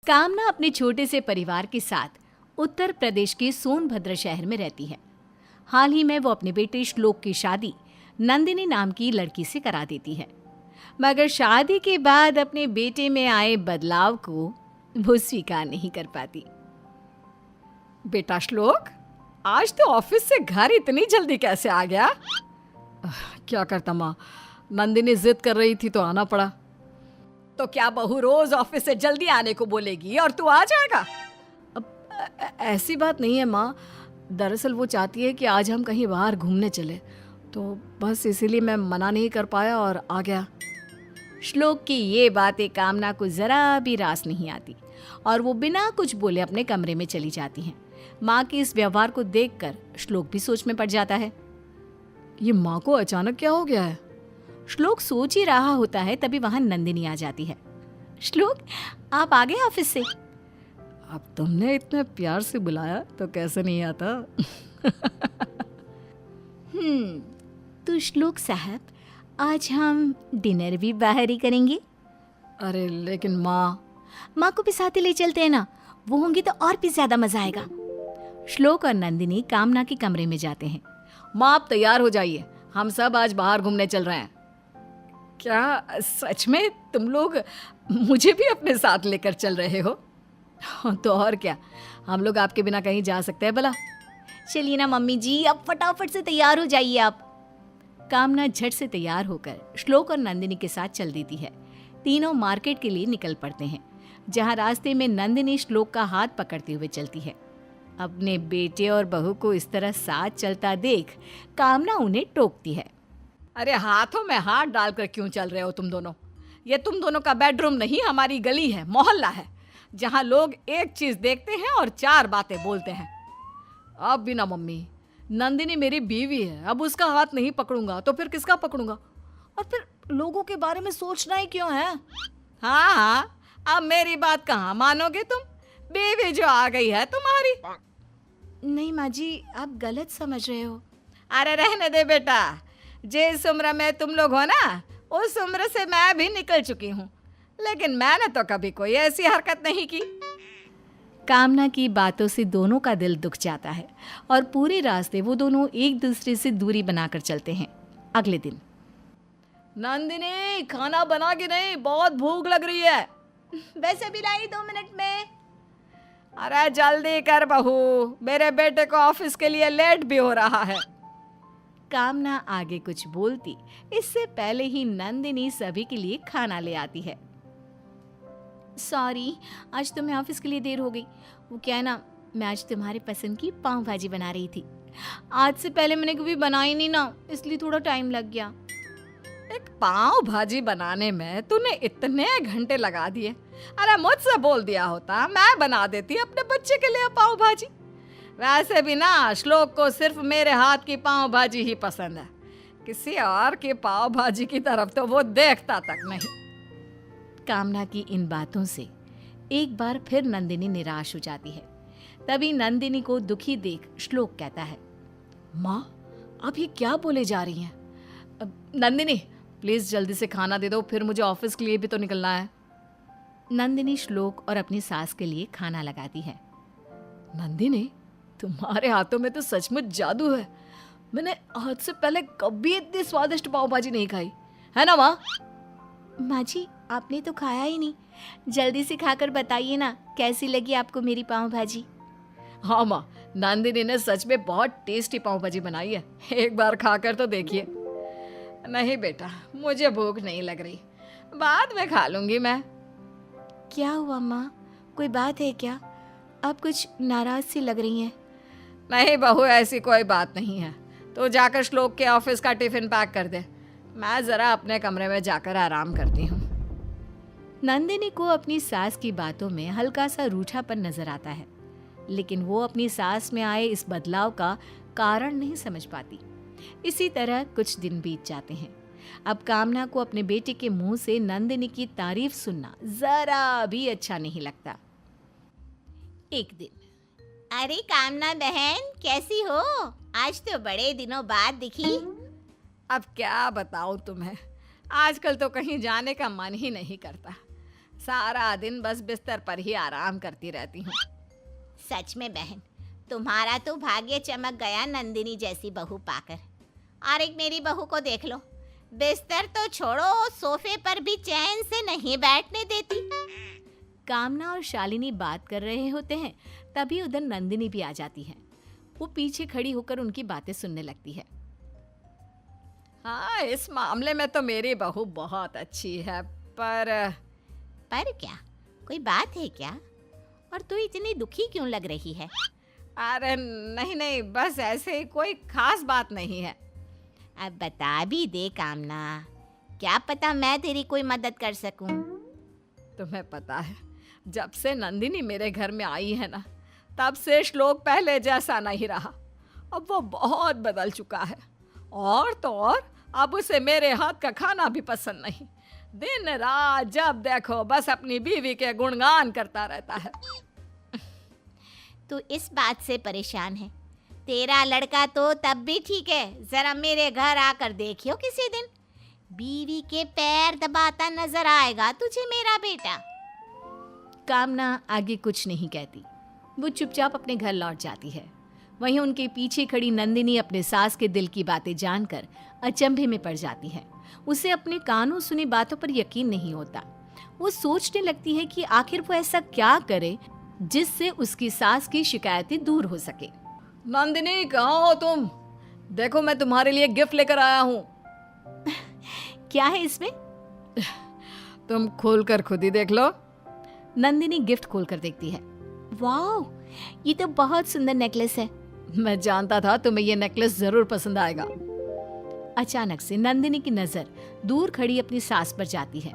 कामना अपने छोटे से परिवार के साथ उत्तर प्रदेश के सोनभद्र शहर में रहती है। हाल ही में वो अपने बेटे श्लोक की शादी नंदिनी नाम की लड़की से करा देती है, मगर शादी के बाद अपने बेटे में आए बदलाव को वो स्वीकार नहीं कर पाती। बेटा श्लोक, आज तो ऑफिस से घर इतनी जल्दी कैसे आ गया? क्या करता माँ, नंदिनी जिद कर रही थी तो आना पड़ा। तो क्या बहू रोज ऑफिस से जल्दी आने को बोलेगी और तू आ जाएगा? अब ऐसी बात नहीं है माँ, दरअसल वो चाहती है कि आज हम कहीं बाहर घूमने चले, तो बस इसीलिए मैं मना नहीं कर पाया और आ गया। श्लोक की ये बातें कामना को जरा भी रास नहीं आती और वो बिना कुछ बोले अपने कमरे में चली जाती हैं। माँ के इस व्यवहार को देखकर श्लोक भी सोच में पड़ जाता है। ये माँ को अचानक क्या हो गया है? श्लोक सोच ही रहा होता है, तभी वहां नंदिनी आ जाती है। श्लोक, आप आ गए ऑफिस से? अब तुमने इतने प्यार से बुलाया तो कैसे नहीं आता। तो श्लोक साहब, आज हम डिनर भी बाहर ही करेंगे। अरे लेकिन माँ को भी साथ ही ले चलते हैं ना, वो होंगी तो और भी ज्यादा मजा आएगा। श्लोक और नंदिनी कामना के कमरे में जाते हैं। माँ आप तैयार हो जाइए, हम सब आज बाहर घूमने चल रहे हैं। क्या सच में तुम लोग मुझे भी अपने साथ लेकर चल रहे हो? तो और क्या, हम लोग आपके बिना कहीं जा सकते हैं भला? चलिए ना मम्मी जी, अब फटाफट से तैयार हो जाइए आप। कामना झट से तैयार होकर श्लोक और नंदिनी के साथ चल देती है। तीनों मार्केट के लिए निकल पड़ते हैं, जहां रास्ते में नंदिनी श्लोक का हाथ पकड़ते हुए चलती है। अपने बेटे और बहू को इस तरह साथ चलता देख कामना उन्हें टोकती है। अरे हाथों में हाथ डालकर क्यों चल रहे हो तुम दोनों? ये तुम दोनों का बेडरूम नहीं, हमारी गली है, मोहल्ला है, जहाँ लोग एक चीज देखते हैं और चार बातें बोलते हैं। अब भी ना मम्मी, नंदिनी मेरी बीवी है, अब उसका हाथ नहीं पकड़ूंगा तो फिर किसका पकड़ूंगा? और फिर लोगों के बारे में सोचना ही क्यों है? हाँ, अब मेरी बात कहाँ मानोगे तुम? बीवी जो आ गई है तुम्हारी। नहीं माँ जी, आप गलत समझ रहे हो। अरे रहने दे बेटा, जिस उम्र में तुम लोग हो ना, उस उम्र से मैं भी निकल चुकी हूँ, लेकिन मैंने तो कभी कोई ऐसी हरकत नहीं की। कामना की बातों से दोनों का दिल दुख जाता है और पूरे रास्ते वो दोनों एक दूसरे से दूरी बनाकर चलते हैं। अगले दिन, नंदिनी खाना बना के नहीं, बहुत भूख लग रही है। वैसे भी लाई 2 मिनट में। अरे जल्दी कर बहू, मेरे बेटे को ऑफिस के लिए लेट भी हो रहा है। कामना आगे कुछ बोलती इससे पहले ही नंदिनी सभी के लिए खाना ले आती है। सॉरी, आज तुम्हें ऑफिस के लिए देर हो गई। वो क्या है ना, मैं आज तुम्हारे पसंद की पाव भाजी बना रही थी। आज से पहले मैंने कभी बनाई नहीं ना, इसलिए थोड़ा टाइम लग गया। एक पाव भाजी बनाने में तूने इतने घंटे लगा दिए। अरे मुझसे बोल दिया होता, मैं बना देती अपने बच्चे के लिए पाव भाजी। वैसे भी ना श्लोक को सिर्फ मेरे हाथ की पाव भाजी ही पसंद है, किसी और की पाव भाजी की तरफ तो वो देखता तक नहीं। कामना की इन बातों से एक बार फिर नंदिनी निराश हो जाती है। तभी नंदिनी को दुखी देख श्लोक कहता है, माँ आप ये क्या बोले जा रही हैं? नंदिनी प्लीज जल्दी से खाना दे दो, फिर मुझे ऑफिस के लिए भी तो निकलना है। नंदिनी श्लोक और अपनी सास के लिए खाना लगाती है। नंदिनी तुम्हारे हाथों में तो सचमुच जादू है, मैंने आज से पहले कभी इतनी स्वादिष्ट पाव भाजी नहीं खाई है ना माँ? माँ जी, आपने तो खाया ही नहीं, जल्दी से खाकर बताइए ना कैसी लगी आपको मेरी पाव भाजी। हाँ माँ, नंदिनी ने सच में बहुत टेस्टी पाव भाजी बनाई है, एक बार खाकर तो देखिए। नहीं बेटा, मुझे भूख नहीं लग रही, बाद में खा लूंगी मैं। क्या हुआ माँ, कोई बात है क्या? आप कुछ नाराज सी लग रही हैं। नहीं बहू, ऐसी कोई बात नहीं है। तो जाकर श्लोक के ऑफिस का टिफिन पैक कर दे, मैं जरा अपने कमरे में जाकर आराम करती हूँ। नंदिनी को अपनी सास की बातों में हल्का सा रूठापन नजर आता है, लेकिन वो अपनी सास में आए इस बदलाव का कारण नहीं समझ पाती। इसी तरह कुछ दिन बीत जाते हैं। अब कामना को अपने बेटे के मुंह से नंदिनी की तारीफ सुनना जरा भी अच्छा नहीं लगता। एक दिन, अरे कामना बहन, कैसी हो? आज तो बड़े दिनों बाद दिखी। अब क्या बताऊं तुम्हें, आजकल तो कहीं जाने का मन ही नहीं करता। सारा दिन बस बिस्तर पर ही आराम करती रहती हूँ। सच में बहन, तुम्हारा तो भाग्य चमक गया नंदिनी जैसी बहू पाकर। और एक मेरी बहू को देख लो, बिस्तर तो छोड़ो, सोफे पर भी चैन से नहीं बैठने देती। कामना और शालिनी बात कर रहे होते हैं, तभी उधर नंदिनी भी आ जाती है। वो पीछे खड़ी होकर उनकी बातें सुनने लगती है। हाँ, इस मामले में तो मेरी बहू बहुत अच्छी है, पर क्या कोई बात है क्या? और तू इतनी दुखी क्यों लग रही है? अरे नहीं नहीं, बस ऐसे ही, कोई खास बात नहीं है। अब बता भी दे कामना, क्या पता मैं तेरी कोई मदद कर सकूं। तुम्हें पता है, जब से नंदिनी मेरे घर में आई है ना, तब से श्लोक पहले जैसा नहीं रहा। अब वो बहुत बदल चुका है। और तो और, अब उसे मेरे हाथ का खाना भी पसंद नहीं। दिन रात जब देखो बस अपनी बीवी के गुणगान करता रहता है। तू इस बात से परेशान है? तेरा लड़का तो तब भी ठीक है, जरा मेरे घर आकर देखियो किसी दिन, बीवी के पैर दबाता नजर आएगा तुझे मेरा बेटा। कामना आगे कुछ नहीं कहती। वो चुपचाप अपने घर लौट जाती है। वहीं उनके पीछे खड़ी नंदिनी अपने सास के दिल की बातें जानकर अचंभे में पड़ जाती है। उसे अपने कानों सुनी बातों पर यकीन नहीं होता। वो सोचने लगती है कि आखिर वो ऐसा क्या करे जिससे उसकी सास की शिकायतें दूर हो सके। नंदिनी, कहाँ हो तुम? देखो, मैं तुम्हारे लिए गिफ्ट लेकर आया हूँ। क्या है इसमें? तुम खोलकर खुद ही देख लो। नंदिनी गिफ्ट खोलकर देखती है। वाह, ये तो बहुत सुंदर नेकलेस है। मैं जानता था तुम्हें ये नेकलेस जरूर पसंद आएगा। अचानक से नंदिनी की नजर दूर खड़ी अपनी सास पर जाती है।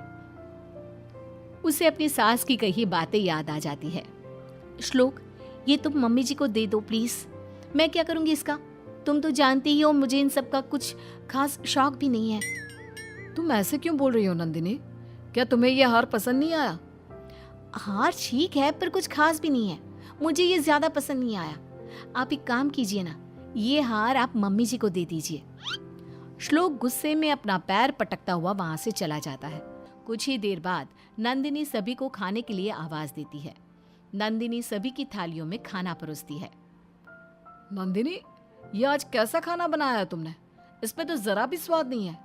उसे अपनी सास की कही बातें याद आ जाती है। श्लोक, ये तुम मम्मी जी को दे दो प्लीज। मैं क्या करूंगी इसका? तुम तो जानती ही हो मुझे इन सब का कुछ खास शौक भी नहीं है। तुम ऐसे क्यों बोल रही हो नंदिनी? क्या तुम्हें ये हार पसंद नहीं आया? हार ठीक है, पर कुछ खास भी नहीं है। मुझे ये ज्यादा पसंद नहीं आया। आप एक काम कीजिए ना, ये हार आप मम्मी जी को दे दीजिए। श्लोक गुस्से में अपना पैर पटकता हुआ वहां से चला जाता है। कुछ ही देर बाद नंदिनी सभी को खाने के लिए आवाज देती है। नंदिनी सभी की थालियों में खाना परोसती है। नंदिनी, ये आज कैसा खाना बनाया है तुमने? इसमें तो जरा भी स्वाद नहीं है।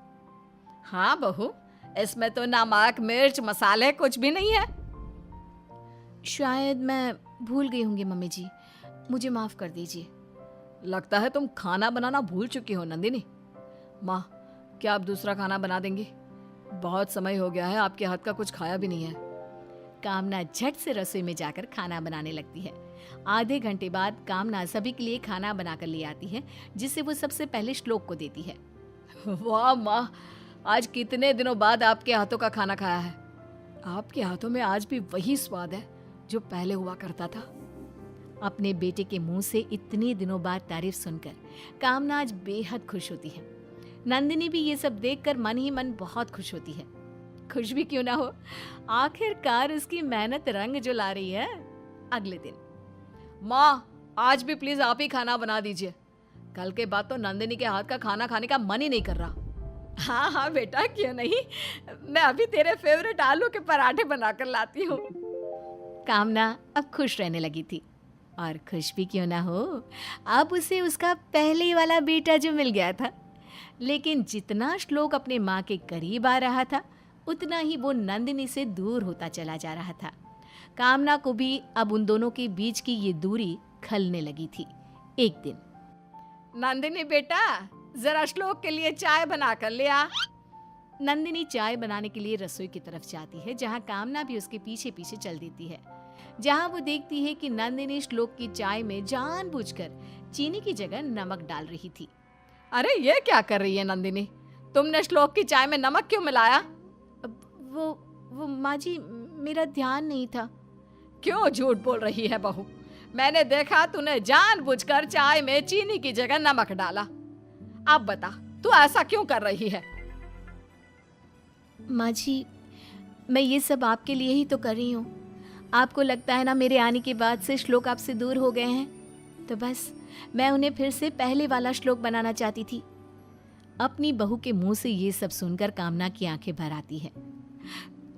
हाँ बहू, इसमें तो नमक मिर्च मसाले कुछ भी नहीं है। शायद मैं भूल गई होंगी मम्मी जी, मुझे माफ कर दीजिए। लगता है तुम खाना बनाना भूल चुकी हो नंदिनी। माँ, क्या आप दूसरा खाना बना देंगी? बहुत समय हो गया है, आपके हाथ का कुछ खाया भी नहीं है। कामना झट से रसोई में जाकर खाना बनाने लगती है। आधे घंटे बाद कामना सभी के लिए खाना बनाकर ले आती है, जिसे वो सबसे पहले श्लोक को देती है। वाह माँ, आज कितने दिनों बाद आपके हाथों का खाना खाया है। आपके हाथों में आज भी वही स्वाद है जो पहले हुआ करता था। अपने बेटे के मुंह से इतने दिनों बाद तारीफ सुनकर कामना आज बेहद खुश होती है। नंदिनी भी ये सब देखकर मन ही मन बहुत खुश होती है। खुश भी क्यों ना हो, आखिरकार उसकी मेहनत रंग जो ला रही है। अगले दिन, माँ, आज भी प्लीज आप ही खाना बना दीजिए। कल के बाद तो नंदिनी के हाथ का खाना खाने का मन ही नहीं कर रहा। हाँ हाँ बेटा, क्यों नहीं, मैं अभी तेरे फेवरेट आलू के पराठे बनाकर लाती हूँ। कामना अब खुश रहने लगी थी। और खुश भी क्यों ना हो, अब उसे उसका पहले वाला बेटा जो मिल गया था। लेकिन जितना श्लोक अपने माँ के करीब आ रहा था, उतना ही वो नंदिनी से दूर होता चला जा रहा था। कामना को भी अब उन दोनों के बीच की ये दूरी खलने लगी थी। एक दिन, नंदिनी बेटा, जरा श्लोक के लिए चाय बना कर ले आ। नंदिनी चाय बनाने के लिए रसोई की तरफ जाती है, जहाँ कामना भी उसके पीछे पीछे चल देती है। जहाँ वो देखती है कि नंदिनी श्लोक की चाय में जानबूझकर चीनी की जगह नमक डाल रही थी। अरे ये क्या कर रही है नंदिनी? तुमने श्लोक की चाय में नमक क्यों मिलाया? वो माँ जी, मेरा ध्यान नहीं था। क्यों झूठ बोल रही है बहू? मैंने देखा तूने जानबूझकर चाय में चीनी की जगह नमक डाला। अब बता, तू ऐसा क्यों कर रही है? माँ जी, मैं ये सब आपके लिए ही तो कर रही हूँ। आपको लगता है ना मेरे आने के बाद से श्लोक आपसे दूर हो गए हैं, तो बस मैं उन्हें फिर से पहले वाला श्लोक बनाना चाहती थी। अपनी बहू के मुंह से ये सब सुनकर कामना की आंखें भर आती है।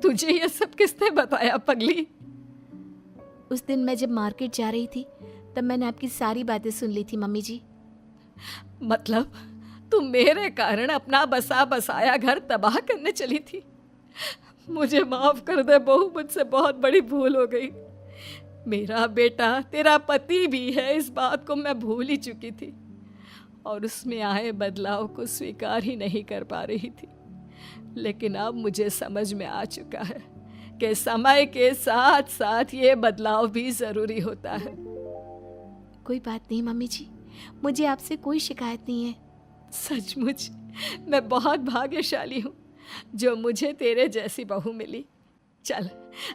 तुझे ये सब किसने बताया पगली? उस दिन मैं जब मार्केट जा रही थी तब मैंने आपकी सारी बातें सुन ली थी मम्मी जी। मतलब तू मेरे कारण अपना बसा बसाया घर तबाह करने चली थी? मुझे माफ कर दे बहू, मुझसे बहुत बड़ी भूल हो गई। मेरा बेटा तेरा पति भी है, इस बात को मैं भूल ही चुकी थी और उसमें आए बदलाव को स्वीकार ही नहीं कर पा रही थी। लेकिन अब मुझे समझ में आ चुका है कि समय के साथ साथ ये बदलाव भी ज़रूरी होता है। कोई बात नहीं मम्मी जी, मुझे आपसे कोई शिकायत नहीं है। सचमुच मैं बहुत भाग्यशाली हूँ जो मुझे तेरे जैसी बहू मिली। चल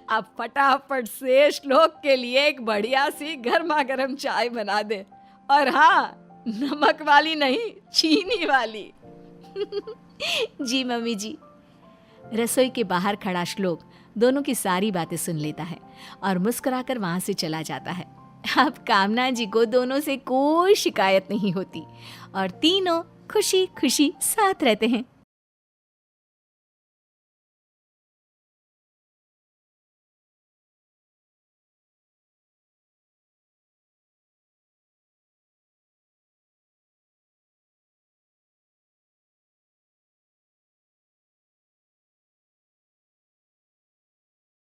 अब फटाफट से श्लोक के लिए एक बढ़िया सी गर्मा गर्म चाय बना दे, और हाँ, नमक वाली नहीं, चीनी वाली। जी मम्मी जी। रसोई के बाहर खड़ा श्लोक दोनों की सारी बातें सुन लेता है और मुस्कुराकर वहां से चला जाता है। अब कामना जी को दोनों से कोई शिकायत नहीं होती और तीनों खुशी खुशी साथ रहते हैं।